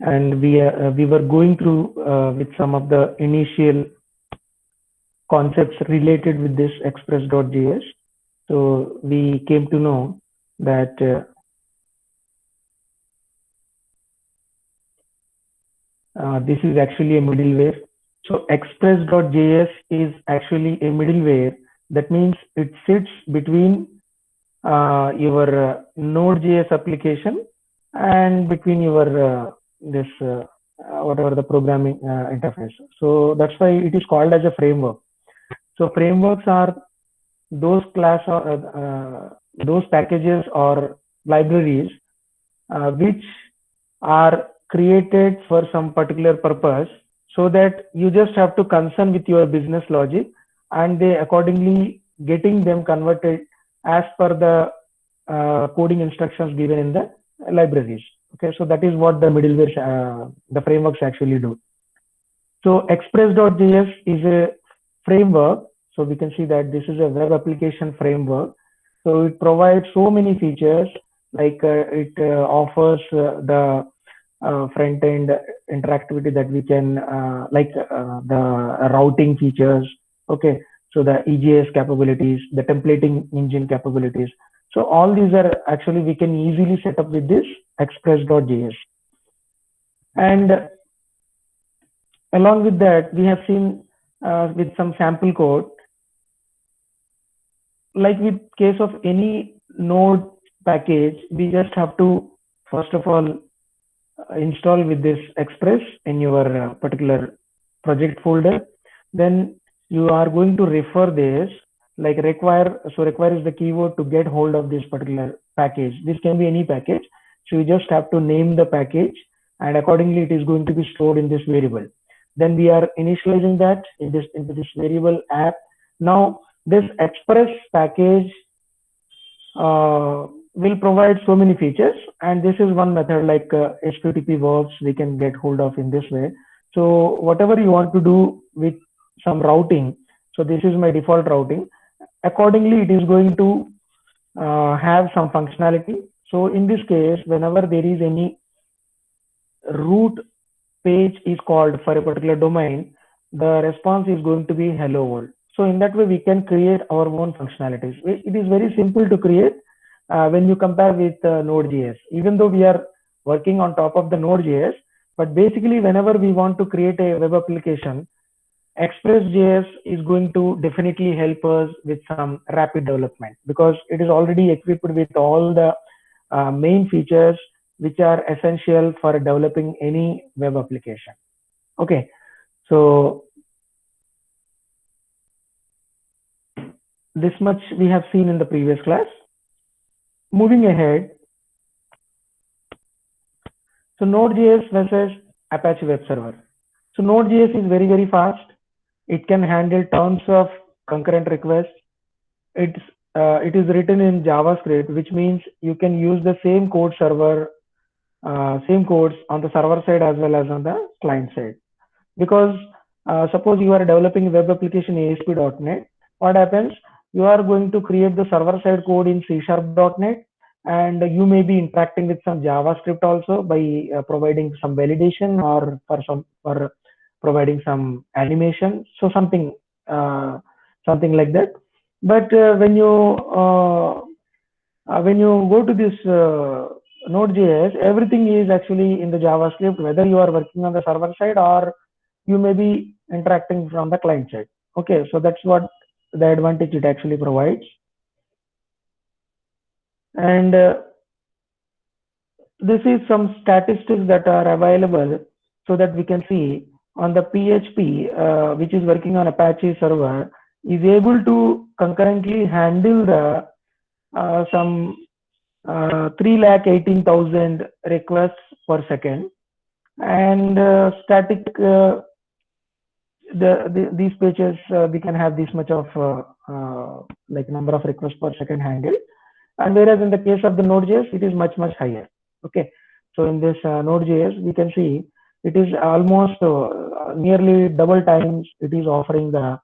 and we were going through with some of the initial concepts related with this express.js. So we came to know that this is actually a middleware. So express.js is actually a middleware. That means it sits between your Node.js application and between your this whatever the programming interface. So that's why it is called as a framework. So frameworks are those those packages or libraries which are created for some particular purpose, so that you just have to concern with your business logic and they accordingly getting them converted as per the coding instructions given in the libraries. Okay, so that is what the middleware the frameworks actually do. So express.js is a framework. So we can see that this is a web application framework. So it provides so many features, like it offers the front end interactivity that we can like the routing features. Okay, so the EJS capabilities, the templating engine capabilities. So all these are actually we can easily set up with this express.js. And along with that, we have seen with some sample code, like with case of any node package, we just have to first of all install with this express in your particular project folder. Then you are going to refer this like require. So require is the keyword to get hold of this particular package. This can be any package. So you just have to name the package, and accordingly it is going to be stored in this variable. Then we are initializing that into this variable app. Now this express package will provide so many features, and this is one method, like HTTP verbs we can get hold of in this way. So whatever you want to do with some routing, so this is my default routing, accordingly it is going to have some functionality. So in this case, whenever there is any root page is called for a particular domain, the response is going to be hello world. So in that way we can create our own functionalities. It is very simple to create when you compare with Node.js, even though we are working on top of the Node.js. But basically, whenever we want to create a web application, Express.js is going to definitely help us with some rapid development, because it is already equipped with all the main features which are essential for developing any web application. Okay, so this much we have seen in the previous class. Moving ahead, so Node.js versus Apache Web Server. So Node.js is very, very fast. It can handle tons of concurrent requests. It is written in JavaScript, which means you can use the same code server, same codes on the server side as well as on the client side. Because suppose you are developing a web application in ASP.NET, what happens? You are going to create the server side code in C#.NET, and you may be interacting with some JavaScript also by providing some validation or for providing some animation. So something like that. But when you go to this Node.js, everything is actually in the JavaScript, whether you are working on the server side or you may be interacting from the client side. Okay, so that's what the advantage it actually provides. And this is some statistics that are available, so that we can see on the PHP, which is working on Apache server, is able to concurrently handle the some 318,000 requests per second, and static these pages we can have this much of like number of requests per second handled, and whereas in the case of the Node.js it is much higher. Okay, so in this Node.js we can see it is almost nearly double times it is offering the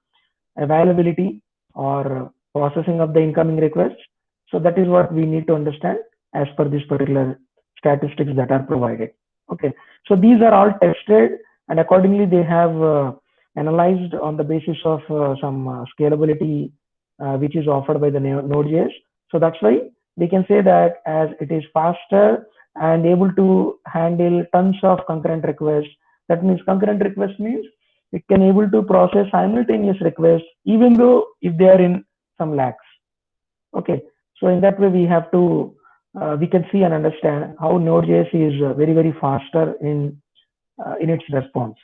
availability or processing of the incoming requests. So that is what we need to understand as per this particular statistics that are provided. Okay, so these are all tested, and accordingly they have analyzed on the basis of some scalability which is offered by the Node.js. So that's why we can say that as it is faster and able to handle tons of concurrent requests. That means concurrent request means it can able to process simultaneous requests even though if they are in some lags. Okay, so in that way we can see and understand how Node.js is very faster in its response.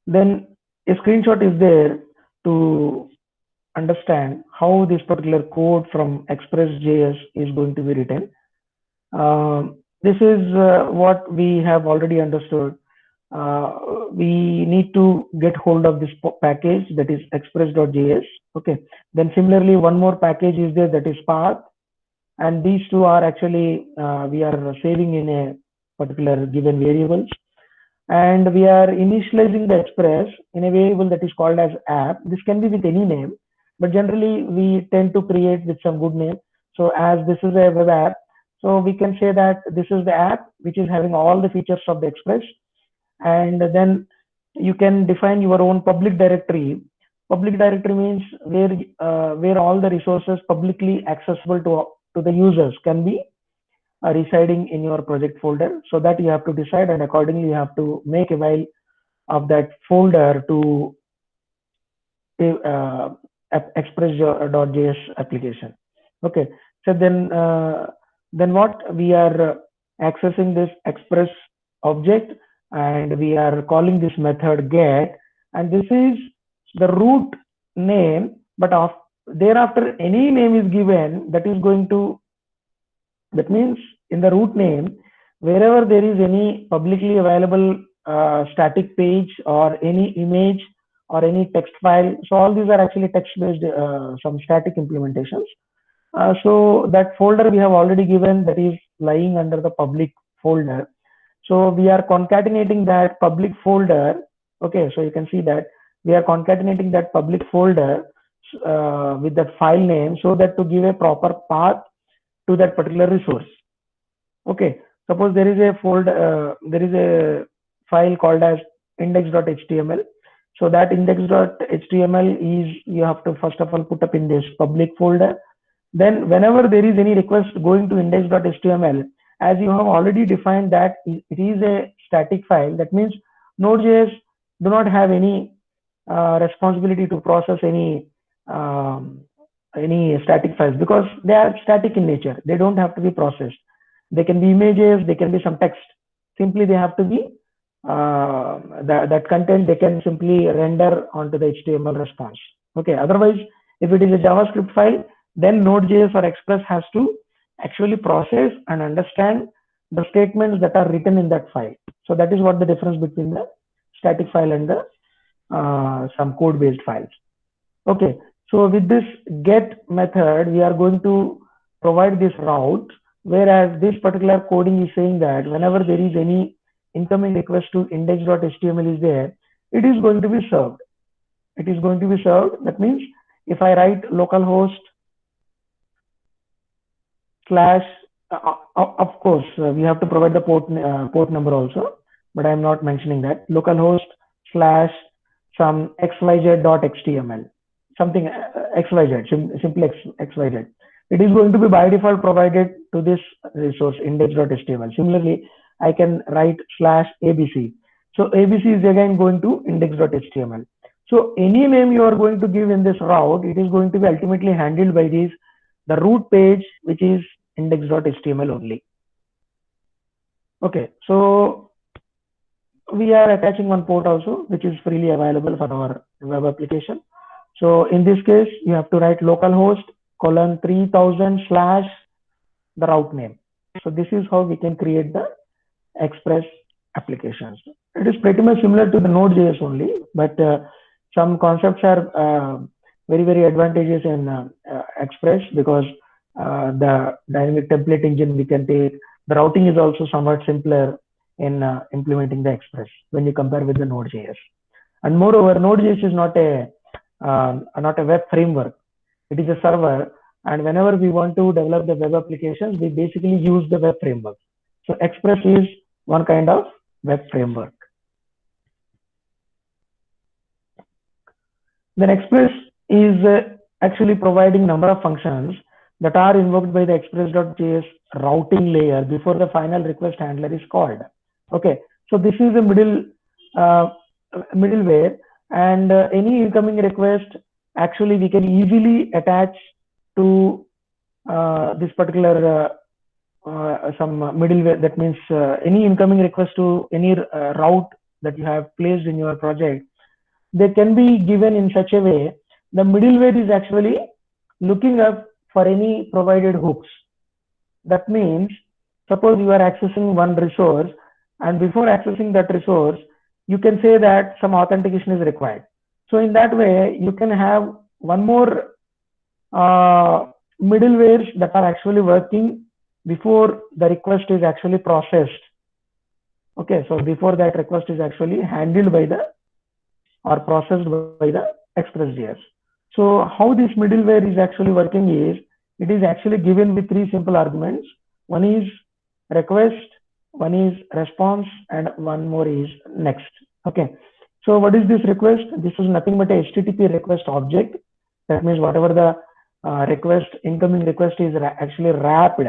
Then a screenshot is there to understand how this particular code from Express.js is going to be written. This is what we have already understood. We need to get hold of this package, that is express.js. Okay, then similarly one more package is there, that is path, and these two are actually we are saving in a particular given variables, and we are initializing the express in a variable that is called as app. This can be with any name, but generally we tend to create with some good name. So as this is a web app, so we can say that this is the app which is having all the features of the express, and then you can define your own public directory. Public directory means where all the resources publicly accessible to the users can be residing in your project folder. So that you have to decide, and accordingly you have to make a while of that folder to uh, express.js application. Okay, so then what we are accessing this express object, and we are calling this method get, and this is the root name, but thereafter any name is given that is going to, that means in the root name, wherever there is any publicly available static page or any image or any text file, so all these are actually text based some static implementations. So that folder we have already given, that is lying under the public folder. So we are concatenating that public folder. Okay, so you can see that we are concatenating that public folder with that file name, so that to give a proper path to that particular resource. Okay, suppose there is a folder, there is a file called as index.html. So that index.html is, you have to first of all put up in this public folder. Then whenever there is any request going to index.html, as you have already defined that it is a static file, that means Node.js do not have any responsibility to process any static files, because they are static in nature. They don't have to be processed. They can be images, they can be some text. Simply they have to be that content they can simply render onto the HTML response. Okay, otherwise if it is a JavaScript file, then Node.js or Express has to actually process and understand the statements that are written in that file. So that is what the difference between the static file and the some code based files. Okay, so with this get method, we are going to provide this route, whereas this particular coding is saying that whenever there is any incoming request to index.html is there, it is going to be served. It is going to be served. That means if I write localhost slash, of course, we have to provide the port number also, but I am not mentioning that. Localhost slash some xyz.html, something xyz, simply xyz. It is going to be by default provided to this resource index.html. Similarly, I can write slash abc. So abc is again going to index.html. So any name you are going to give in this route, it is going to be ultimately handled by the root page, which is index.html only. Okay, so we are attaching one port also, which is freely available for our web application. So in this case, you have to write localhost colon 3000 slash the route name. So this is how we can create the Express applications. It is pretty much similar to the Node.js only, but some concepts are very advantageous in Express, because the dynamic template engine we can take. The routing is also somewhat simpler in implementing the Express when you compare with the Node.js. And moreover, Node.js is not a web framework. It is a server, and whenever we want to develop the web applications, we basically use the web framework. So Express is one kind of web framework. Then Express is actually providing number of functions that are invoked by the express.js routing layer before the final request handler is called. Okay, so this is a middleware, and any incoming request actually we can easily attach to this particular some middleware. That means any incoming request to any route that you have placed in your project, they can be given in such a way the middleware is actually looking up for any provided hooks. That means suppose you are accessing one resource, and before accessing that resource you can say that some authentication is required. So in that way you can have one more middlewares that are actually working before the request is actually processed. Okay, so before that request is actually handled by the or processed by the Express.js. So how this middleware is actually working is, it is actually given with three simple arguments. One is request, one is response, and one more is next. Okay, so what is this request? This is nothing but a HTTP request object. That means whatever the incoming request is actually wrapped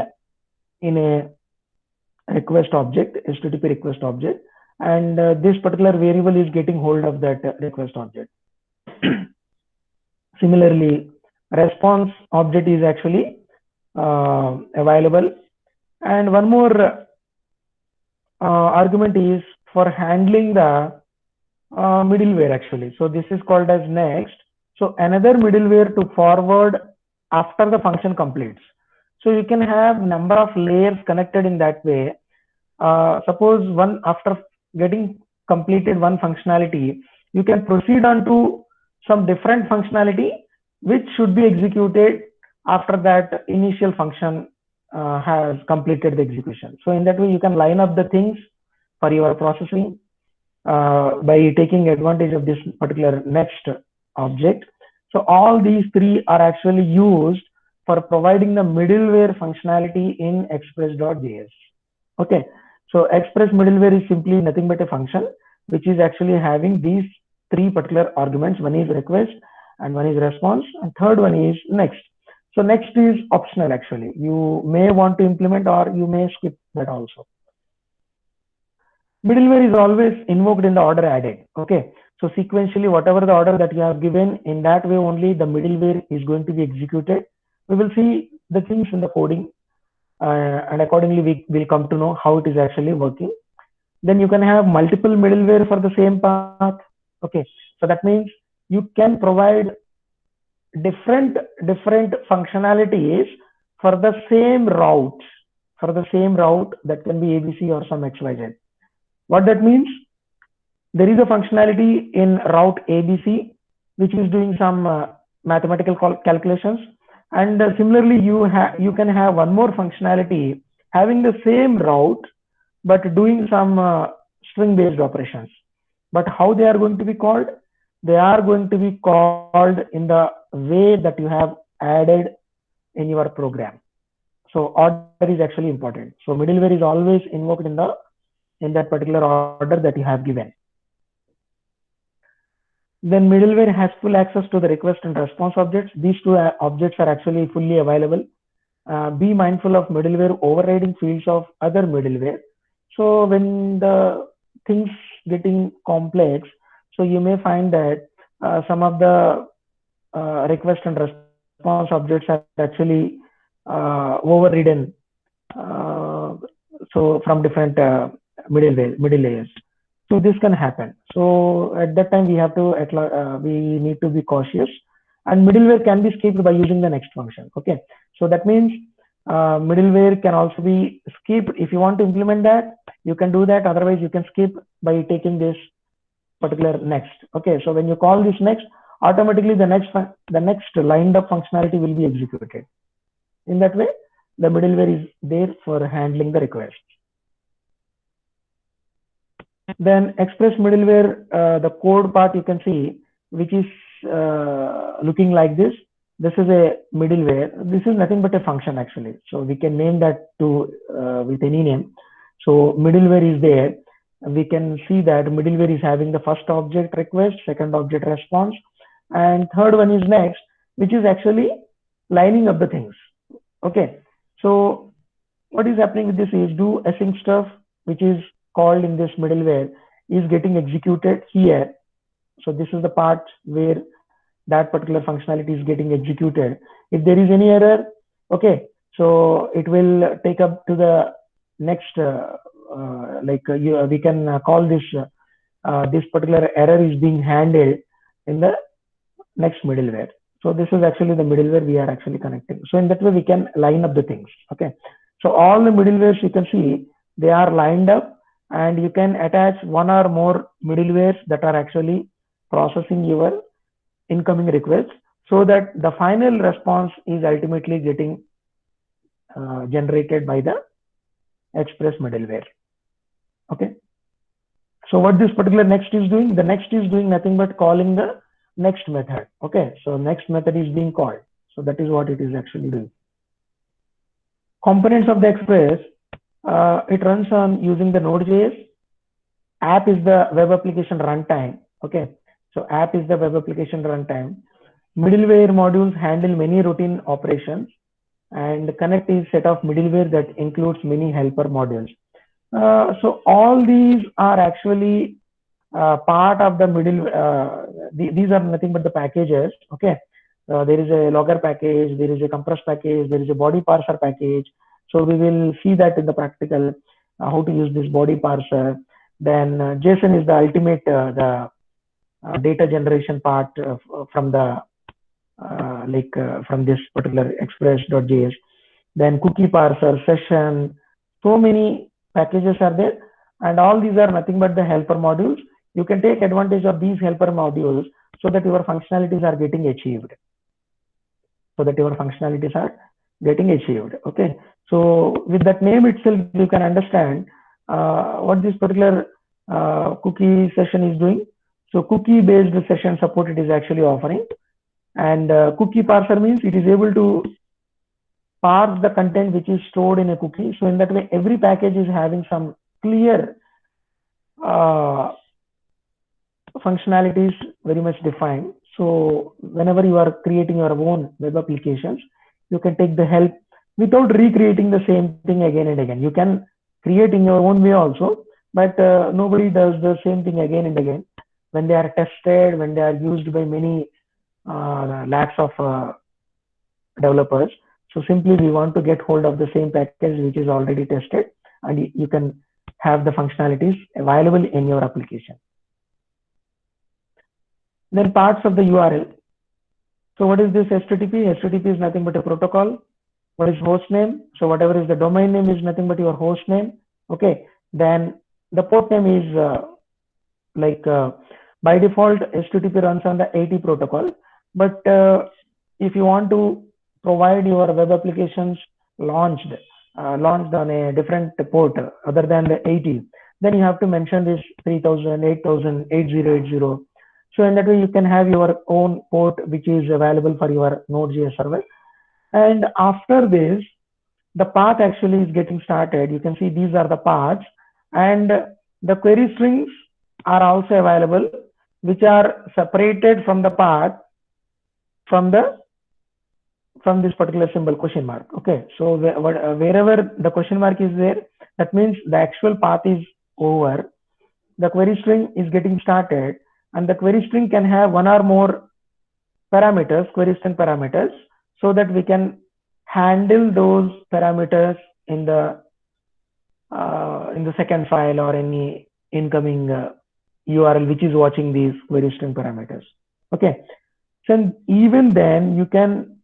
in a request object, HTTP request object, and this particular variable is getting hold of that request object. Similarly, response object is actually available, and one more argument is for handling the middleware actually. So this is called as next. So another middleware to forward after the function completes. So you can have number of layers connected in that way. Suppose one after getting completed one functionality, you can proceed on to some different functionality which should be executed after that initial function has completed the execution. So in that way you can line up the things for your processing by taking advantage of this particular next object. So all these three are actually used for providing the middleware functionality in Express.js. Okay, so Express middleware is simply nothing but a function which is actually having these three particular arguments. One is request, and one is response, and third one is next. So next is optional actually. You may want to implement or you may skip that also. Middleware is always invoked in the order added. Okay, so sequentially whatever the order that you have given, in that way only the middleware is going to be executed. We will see the things in the coding and accordingly we will come to know how it is actually working. Then you can have multiple middleware for the same path. Okay, so that means you can provide different functionalities for the same route, that can be ABC or some XYZ. What that means? There is a functionality in route ABC which is doing some mathematical calculations, and similarly you can have one more functionality having the same route but doing some string based operations. But how they are going to be called? They are going to be called in the way that you have added in your program. So order is actually important. So middleware is always invoked in that particular order that you have given. Then middleware has full access to the request and response objects. These two objects are actually fully available. Be mindful of middleware overriding fields of other middleware. So when the things getting complex, so you may find that some of the request and response objects are actually overridden. So from different middle layers. So this can happen. So at that time we need to be cautious, and middleware can be skipped by using the next function. Okay, so that means middleware can also be skipped. If you want to implement that, you can do that. Otherwise you can skip by taking this particular next. Okay, so when you call this next, automatically the next lined up functionality will be executed. In that way the middleware is there for handling the request. Then Express middleware, the code part you can see, which is looking like this. This is a middleware. This is nothing but a function actually. So we can name that to with any name. So middleware is there. We can see that middleware is having the first object request, second object response, and third one is next, which is actually lining up the things. Okay. So what is happening with this is do async stuff, which is called in this middleware, is getting executed here. So this is the part where that particular functionality is getting executed. If there is any error, okay, so it will take up to the next, we can call this, this particular error is being handled in the next middleware. So this is actually the middleware we are actually connecting. So in that way, we can line up the things. Okay. So all the middlewares you can see, they are lined up, and you can attach one or more middlewares that are actually processing your incoming requests, so that the final response is ultimately getting generated by the Express middleware. Okay. So what this particular next is doing, the next is doing nothing but calling the next method. Okay. So next method is being called. So that is what it is actually doing. Components of the Express, it runs on using the Node.js. App is the web application runtime. Okay. So app is the web application runtime. Middleware modules handle many routine operations, and connect is set of middleware that includes many helper modules. So all these are actually part of the middle. These are nothing but the packages. Okay. There is a logger package, there is a compress package, there is a body parser package. So we will see that in the practical, how to use this body parser. Then JSON is the ultimate data generation part from the from this particular express.js. Then cookie parser, session, so many packages are there, and all these are nothing but the helper modules. You can take advantage of these helper modules so that your functionalities are getting achieved. Okay. So with that name itself, you can understand what this particular cookie session is doing. So cookie based session support it is actually offering. And cookie parser means it is able to parse the content which is stored in a cookie. So in that way, every package is having some clear functionalities very much defined. So whenever you are creating your own web applications, you can take the help without recreating the same thing again and again. You can create in your own way also, but nobody does the same thing again and again. When they are tested, when they are used by many lakhs of developers. So simply we want to get hold of the same package which is already tested, and you can have the functionalities available in your application. Then parts of the URL. So what is this HTTP? HTTP is nothing but a protocol. What is host name? So whatever is the domain name is nothing but your host name. Okay. Then the port name is by default HTTP runs on the 80 protocol. But if you want to provide your web applications launched on a different port other than the 80, then you have to mention this 3000, 8000, 8080. So in that way, you can have your own port which is available for your Node.js server. And after this, the path actually is getting started. You can see these are the paths, and the query strings are also available, which are separated from the path from this particular symbol question mark. Okay, so wherever the question mark is there, that means the actual path is over. The query string is getting started, and the query string can have one or more parameters, query string parameters, so that we can handle those parameters in the second file or any incoming URL which is watching these query string parameters. Okay, so even then you can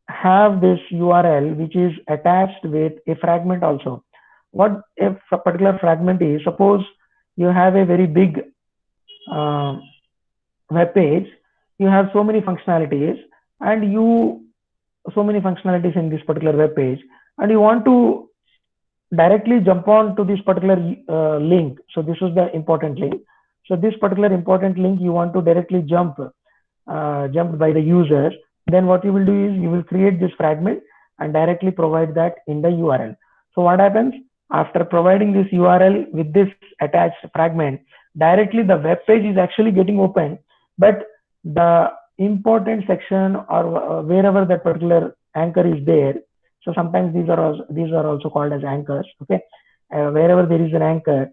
have this URL which is attached with a fragment also. What if a particular fragment is? Suppose you have a very big web page, you have so many functionalities, and so many functionalities in this particular web page, and you want to directly jump on to this particular link. So this is the important link. So this particular important link you want to directly jump by the user. Then what you will do is, you will create this fragment and directly provide that in the URL. So what happens? The fragment is After providing this URL with this attached fragment, directly the web page is actually getting open, but the important section or wherever that particular anchor is there. So sometimes these are also called as anchors. Okay, wherever there is an anchor,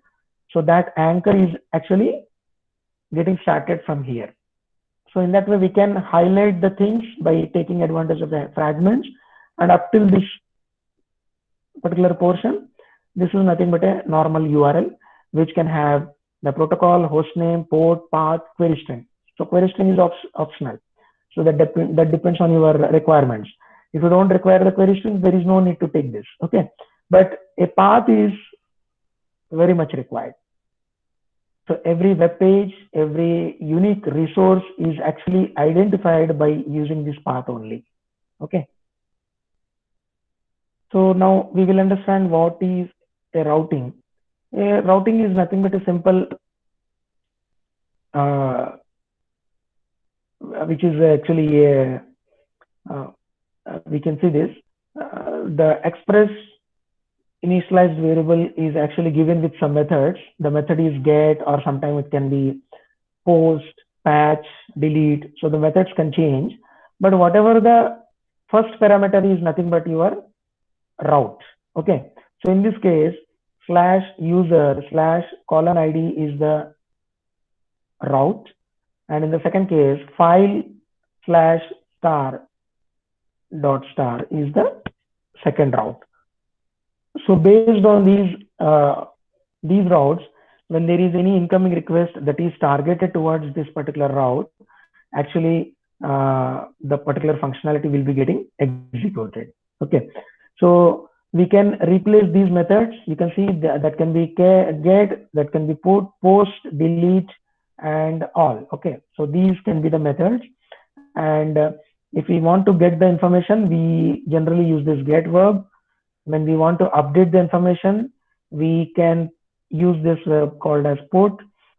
so that anchor is actually getting started from here. So in that way, we can highlight the things by taking advantage of the fragments, and up till this particular portion, this is nothing but a normal URL which can have the protocol, hostname, port, path, query string. So query string is optional. So that depends on your requirements. If you don't require the query string, there is no need to take this. Okay, but a path is very much required. So every web page, every unique resource is actually identified by using this path only. Okay. So now we will understand what is a routing. A routing is nothing but a simple, uh, which is actually a, we can see this. The express initialized variable is actually given with some methods. The method is get, or sometimes it can be post, patch, delete. So the methods can change. But whatever the first parameter is nothing but your route. Okay. So in this case, slash user slash colon ID is the route. And in the second case, file slash star dot star is the second route. So based on these routes, when there is any incoming request that is targeted towards this particular route, actually the particular functionality will be getting executed. Okay, so we can replace these methods. You can see that can be get, that can be put, post, delete, and all. Okay, so these can be the methods. And if we want to get the information, we generally use this get verb. When we want to update the information, we can use this verb called as put.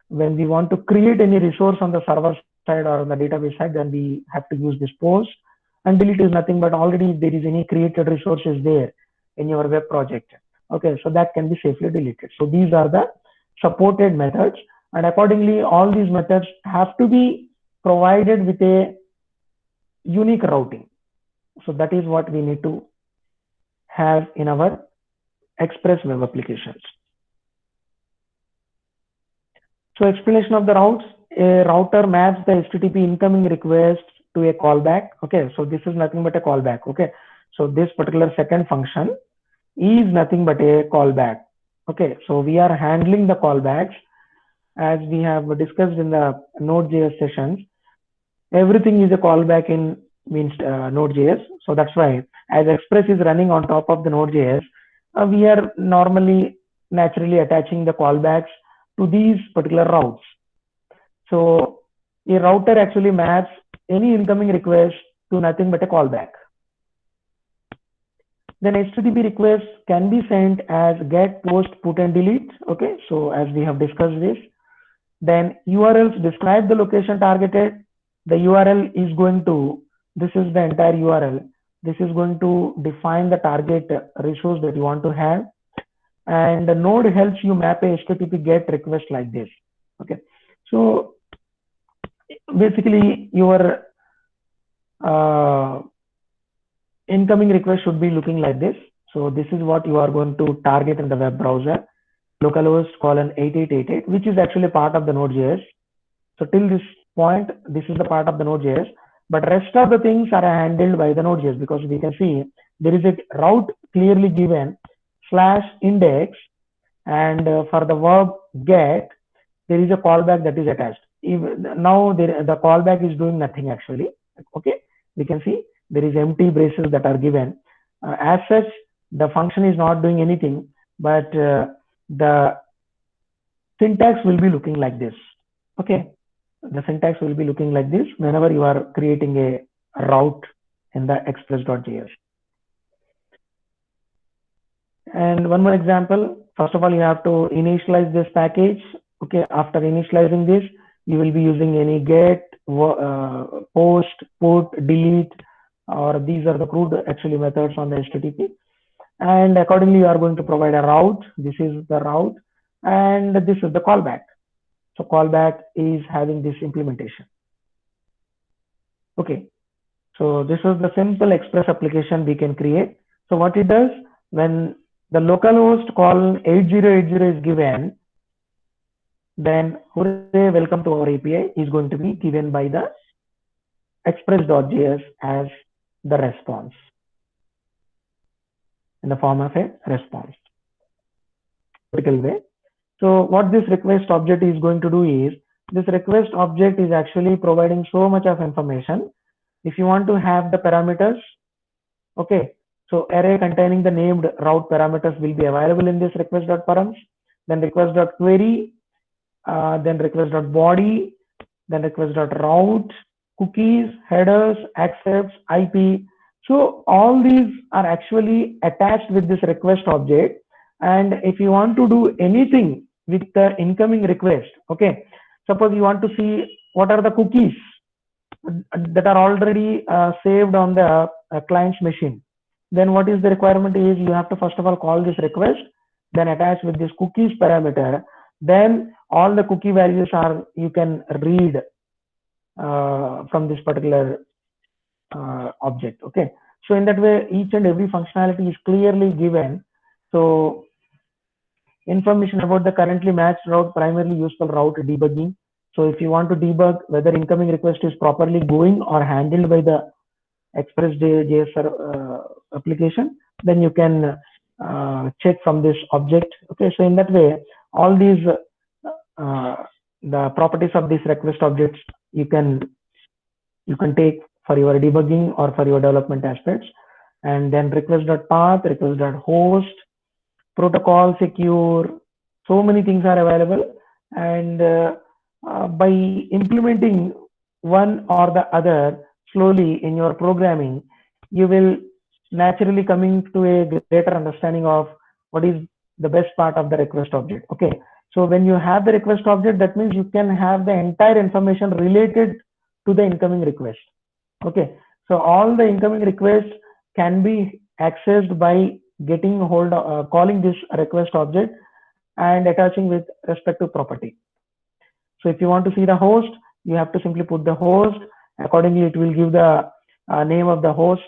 When we want to create any resource on the server side or on the database side, then we have to use this post. And delete is nothing but already if there is any created resources there in your web project. Okay, so that can be safely deleted. So these are the supported methods, and accordingly, all these methods have to be provided with a unique routing. So that is what we need to have in our Express web applications. So explanation of the routes. A router maps the HTTP incoming request to a callback. Okay, so this is nothing but a callback. Okay, so this particular second function is nothing but a callback. Okay, so we are handling the callbacks as we have discussed in the Node.js sessions. Everything is a callback in Node.js. So that's why as Express is running on top of the Node.js, we are normally naturally attaching the callbacks to these particular routes. So a router actually maps any incoming request to nothing but a callback. Then HTTP requests can be sent as get, post, put, and delete. Okay, so as we have discussed this, then URLs describe the location targeted. The URL is going to, this is the entire URL. This is going to define the target resource that you want to have. And the node helps you map a HTTP GET request like this. Okay, so basically your incoming request should be looking like this. So this is what you are going to target in the web browser, localhost colon 8888, which is actually part of the Node.js. So till this point, this is the part of the Node.js, but rest of the things are handled by the Node.js, because we can see there is a route clearly given /index, and for the verb get, there is a callback that is attached. Now the callback is doing nothing actually. Okay, we can see there is empty braces that are given. As such, the function is not doing anything, but the syntax will be looking like this. Okay, the syntax will be looking like this whenever you are creating a route in the express.js. And one more example. First of all, you have to initialize this package. Okay, after initializing this, you will be using any get, post, put, delete, or these are the crude actually methods on the HTTP. and accordingly you are going to provide a route. This is the route, and this is the callback. So callback is having this implementation. Okay, so this is the simple Express application we can create. So what it does, when the localhost call 8080 is given, then hooray, welcome to our API is going to be given by the express.js as the response in the form of a response. Typical way. So what this request object is going to do is, this request object is actually providing so much of information. If you want to have the parameters, okay, so array containing the named route parameters will be available in this request.params, then request.query, then request.body, then request.route, cookies, headers, accepts, IP. So all these are actually attached with this request object. And if you want to do anything with the incoming request, okay, suppose you want to see what are the cookies that are already saved on the client's machine, then what is the requirement is, you have to first of all call this request, then attach with this cookies parameter, then all the cookie values are you can read from this particular object. Okay, so in that way each and every functionality is clearly given. So information about the currently matched route, primarily used for route debugging. So if you want to debug whether incoming request is properly going or handled by the Express.js application, then you can check from this object. Okay, so in that way all these the properties of these request objects you can take for your debugging or for your development aspects. And then request.path, request.host, protocol secure, so many things are available. And by implementing one or the other slowly in your programming, you will naturally coming to a greater understanding of what is the best part of the request object. Okay, so when you have the request object, that means you can have the entire information related to the incoming request. Okay, so all the incoming requests can be accessed by getting hold of calling this request object and attaching with respective property. So if you want to see the host, you have to simply put the host. Accordingly, it will give the name of the host.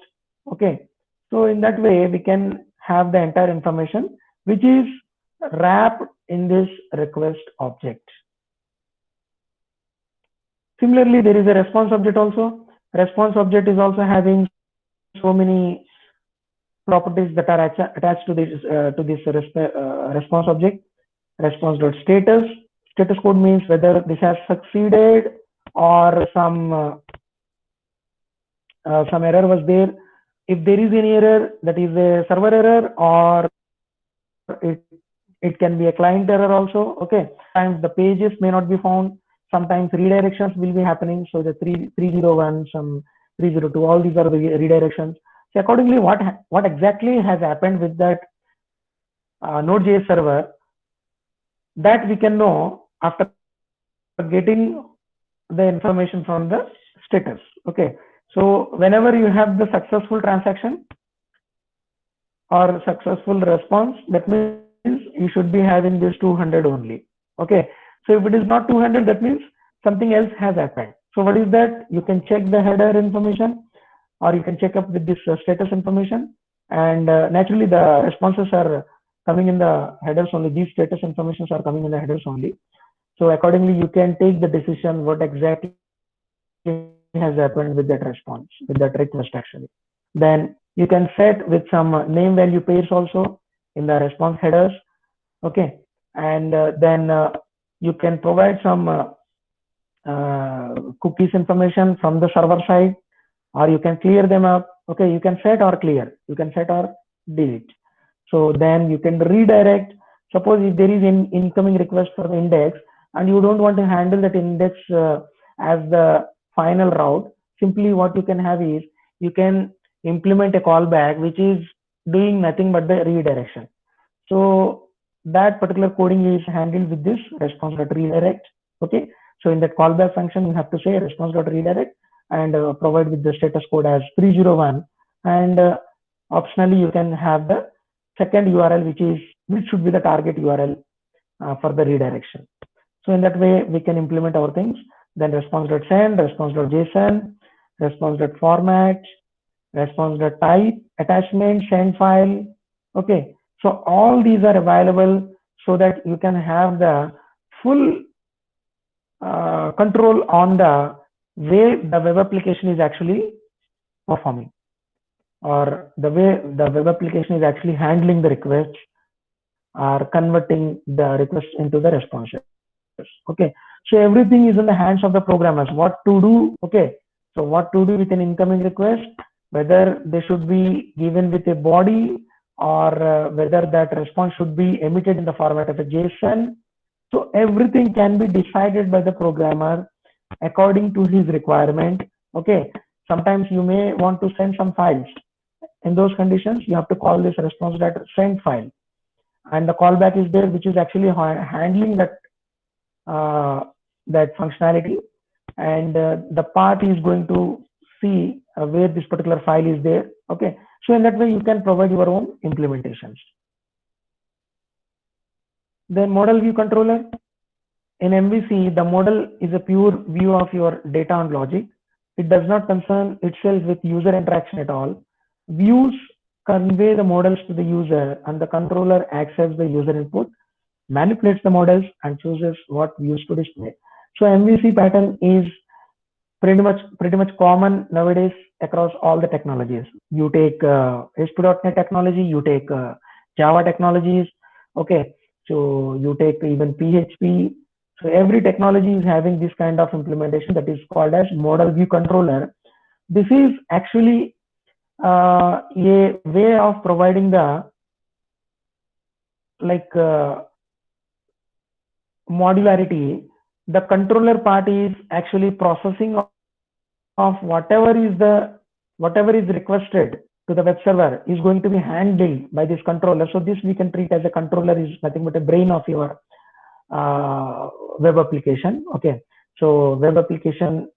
Okay, so in that way we can have the entire information which is wrapped in this request object. Similarly, there is a response object also. Response object is also having so many properties that are attached to this response object. Response.status. Status code means whether this has succeeded or some error was there. If there is any error, that is a server error, or it can be a client error also. Okay, sometimes the pages may not be found, sometimes redirections will be happening. So the 301, some 302, all these are the redirections. So accordingly, what exactly has happened with that Node.js server, that we can know after getting the information from the status. Okay, so whenever you have the successful transaction or successful response, that means you should be having this 200 only. Okay, so if it is not 200, that means something else has happened. So what is that? You can check the header information, or you can check up with this status information, and naturally the responses are coming in the headers only. These status informations are coming in the headers only. So accordingly, you can take the decision what exactly has happened with that response, with that request actually. Then you can set with some name value pairs also in the response headers. Okay, and then you can provide some cookies information from the server side, or you can clear them up. Okay, you can set or clear, you can set or delete. So then you can redirect. Suppose if there is an incoming request for the index and you don't want to handle that index as the final route, simply what you can have is you can implement a callback which is doing nothing but the redirection. So that particular coding is handled with this response.redirect. Okay, so in that callback function you have to say response.redirect and provide with the status code as 301, and optionally you can have the second URL, which should be the target URL for the redirection. So in that way, we can implement our things. Then response.send, response.json, response.format, response.type, attachment, send file. Okay, so all these are available so that you can have the full control on the way the web application is actually performing, or the way the web application is actually handling the requests or converting the requests into the responses. Okay, so everything is in the hands of the programmers. What to do? Okay, so what to do with an incoming request, whether they should be given with a body, or whether that response should be emitted in the format of a JSON. So everything can be decided by the programmer according to his requirement. Okay, sometimes you may want to send some files. In those conditions, you have to call this response.send file, and the callback is there, which is actually handling that that functionality, and the path is going to see where this particular file is there. Okay, so in that way you can provide your own implementations. Then model view controller. In MVC, the model is a pure view of your data and logic. It does not concern itself with user interaction at all. Views convey the models to the user, and the controller accepts the user input, manipulates the models, and chooses what views to display. So MVC pattern is pretty much common nowadays across all the technologies. You take ASP.NET technology, you take Java technologies. Okay, so you take even PHP. So every technology is having this kind of implementation that is called as model view controller. This is actually a way of providing the modularity. The controller part is actually processing of whatever is requested to the web server is going to be handled by this controller. So this we can treat as a controller is nothing but a brain of your web application. Okay, so web application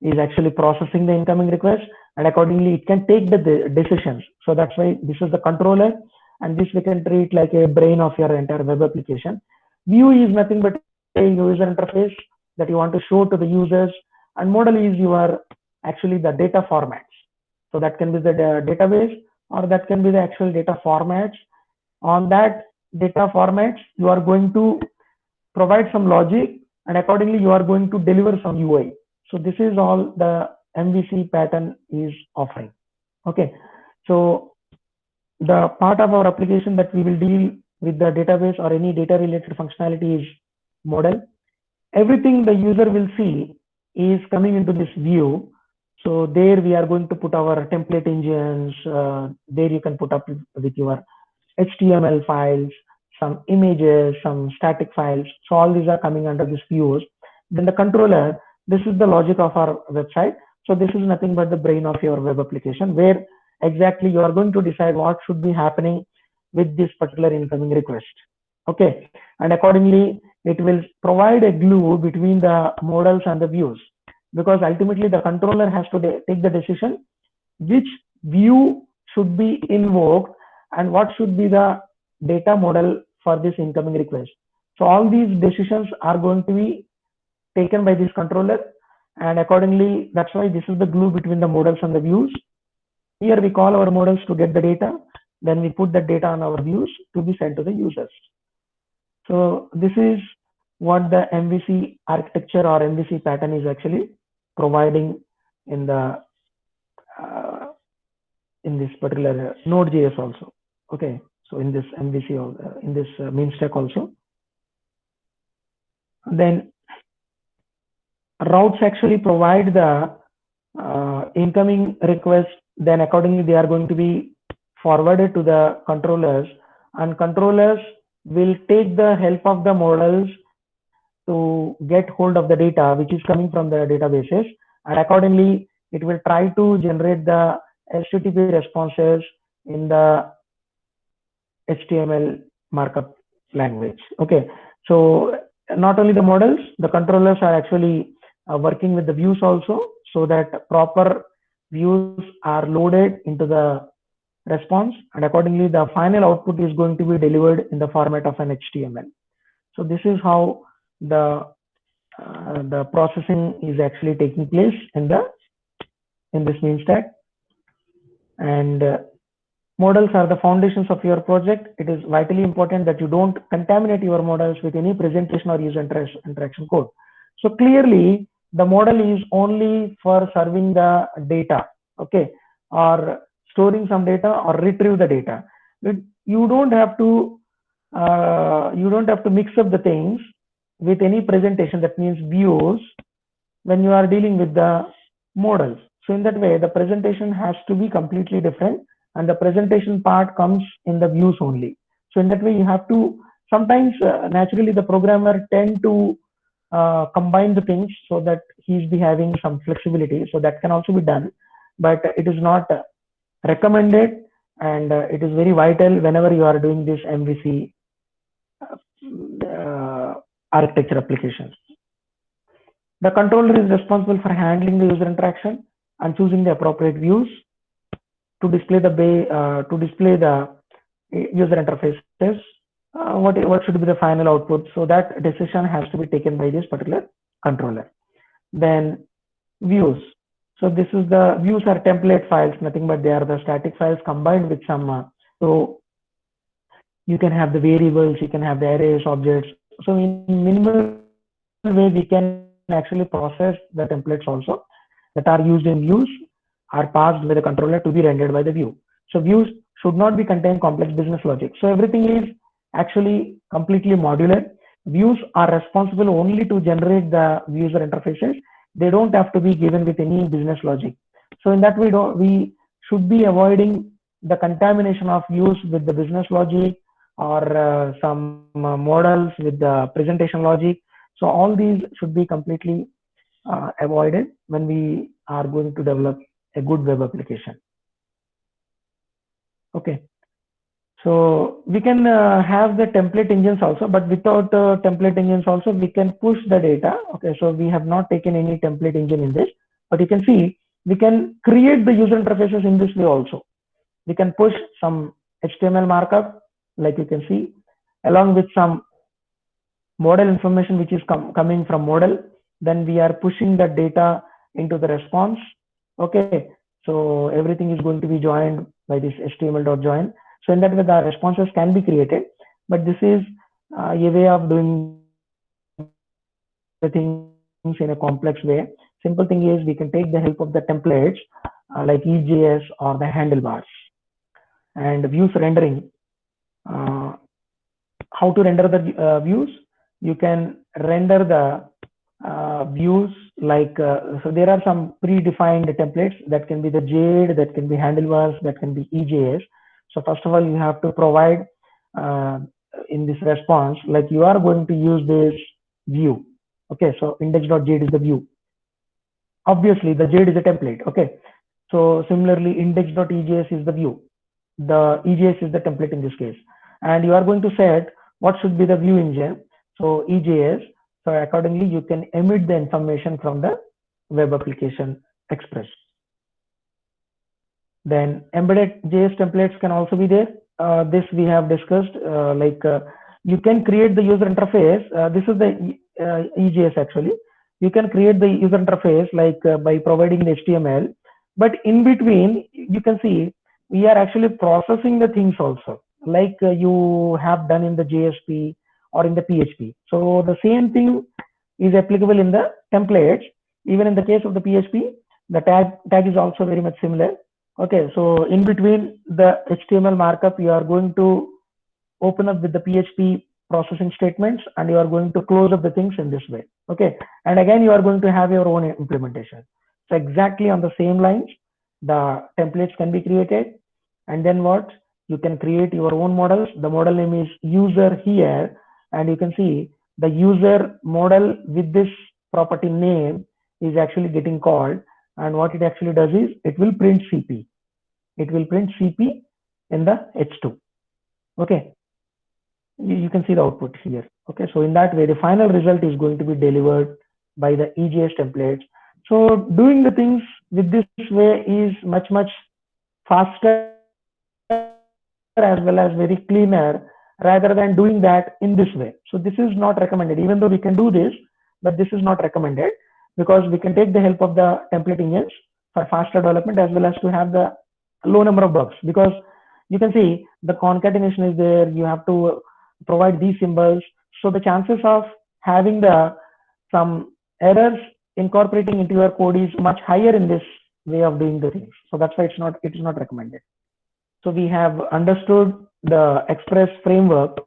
is actually processing the incoming request, and accordingly it can take the decisions. So that's why this is the controller, and this we can treat like a brain of your entire web application. View is nothing but a user interface that you want to show to the users, and model is your actually the data formats. So that can be the database, or that can be the actual data formats. On that data formats, you are going to provide some logic, and accordingly you are going to deliver some UI. So this is all the MVC pattern is offering. Okay, so the part of our application that we will deal with the database or any data related functionality is model. Everything the user will see is coming into this view. So there we are going to put our template engines. There you can put up with your HTML files, some images, some static files. So all these are coming under this views. Then the controller, this is the logic of our website. So this is nothing but the brain of your web application, where exactly you are going to decide what should be happening with this particular incoming request. Okay, and accordingly it will provide a glue between the models and the views, because ultimately the controller has to take the decision which view should be invoked and what should be the data model for this incoming request. So all these decisions are going to be taken by this controller, and accordingly that's why this is the glue between the models and the views. Here we call our models to get the data, then we put the data on our views to be sent to the users. So this is what the MVC architecture or MVC pattern is actually providing in the in this particular Node.js also. Okay, so in this MVC, in this mean stack also. Then routes actually provide the incoming request, then accordingly they are going to be forwarded to the controllers, and controllers will take the help of the models to get hold of the data which is coming from the databases, and accordingly it will try to generate the HTTP responses in the HTML markup language. Okay, so not only the models, the controllers are actually working with the views also, so that proper views are loaded into the response, and accordingly the final output is going to be delivered in the format of an HTML. So this is how the processing is actually taking place in this mean stack. And models are the foundations of your project. It is vitally important that you don't contaminate your models with any presentation or user interaction code. So clearly the model is only for serving the data, okay, or storing some data or retrieve the data. You don't have to mix up the things with any presentation, that means views, when you are dealing with the models. So in that way, the presentation has to be completely different, and the presentation part comes in the views only. So in that way, you have to sometimes naturally the programmer tend to combine the things so that he's be having some flexibility. So that can also be done, but it is not recommended, and it is very vital whenever you are doing this MVC architecture applications. The controller is responsible for handling the user interaction and choosing the appropriate views to display the user interfaces. What should be the final output? So that decision has to be taken by this particular controller. Then views. So this is the views are template files, nothing but they are the static files combined with some. So you can have the variables, you can have the arrays, objects. So in minimal way, we can actually process the templates also that are used in views are passed by the controller to be rendered by the view. So views should not be contain complex business logic. So everything is actually completely modular. Views are responsible only to generate the user interfaces. They don't have to be given with any business logic. So in that way, we should be avoiding the contamination of views with the business logic or some models with the presentation logic. So all these should be completely avoided when we are going to develop a good web application. Okay. So we can have the template engines also, but without template engines also, we can push the data. Okay. So we have not taken any template engine in this, but you can see we can create the user interfaces in this way also. We can push some HTML markup, like you can see, along with some model information which is coming from model. Then we are pushing the data into the response. Okay, so everything is going to be joined by this HTML.join. So in that way, the responses can be created, but this is a way of doing the things in a complex way. Simple thing is we can take the help of the templates like EJS or the handlebars. And views rendering. How to render the views? You can render the views like, so there are some predefined templates that can be the Jade, that can be handlebars, that can be EJS. So first of all, you have to provide in this response, like you are going to use this view. Okay, so index.jade is the view. Obviously, the Jade is a template. Okay, so similarly, index.ejs is the view. The EJS is the template in this case. And you are going to set what should be the view engine. So EJS. So accordingly, you can emit the information from the web application Express. Then embedded JS templates can also be there. This we have discussed. You can create the user interface. This is the EJS actually. You can create the user interface like by providing the HTML. But in between, you can see we are actually processing the things also, like you have done in the JSP or in the PHP. So the same thing is applicable in the templates. Even in the case of the PHP, the tag is also very much similar. Okay, so in between the HTML markup, you are going to open up with the PHP processing statements, and you are going to close up the things in this way. Okay, and again, you are going to have your own implementation. So exactly on the same lines, the templates can be created, and then what? You can create your own models. The model name is user here, and you can see the user model with this property name is actually getting called. And what it actually does is it will print CP. It will print CP in the H2. Okay, you can see the output here. Okay, so in that way, the final result is going to be delivered by the EJS templates. So doing the things with this way is much faster as well as very cleaner rather than doing that in this way. So this is not recommended, even though we can do this, but this is not recommended because we can take the help of the template engines for faster development as well as to have the low number of bugs, because you can see the concatenation is there. You have to provide these symbols. So the chances of having the some errors incorporating into your code is much higher in this way of doing the things. So that's why it is not recommended. So we have understood the Express framework,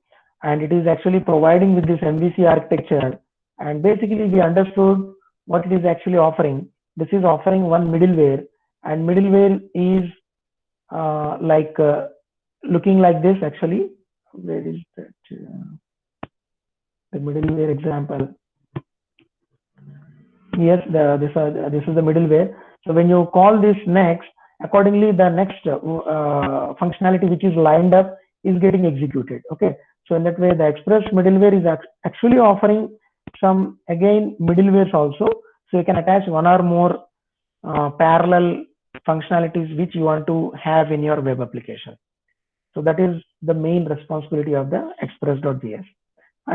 and it is actually providing with this MVC architecture. And basically we understood what it is actually offering. This is offering one middleware, and middleware is looking like this actually. Where is that? The middleware example. Yes, this is the middleware. So when you call this next, accordingly the next functionality which is lined up is getting executed. Okay, so in that way the Express middleware is actually offering some again middlewares also. So you can attach one or more parallel functionalities which you want to have in your web application. So that is the main responsibility of the Express.js.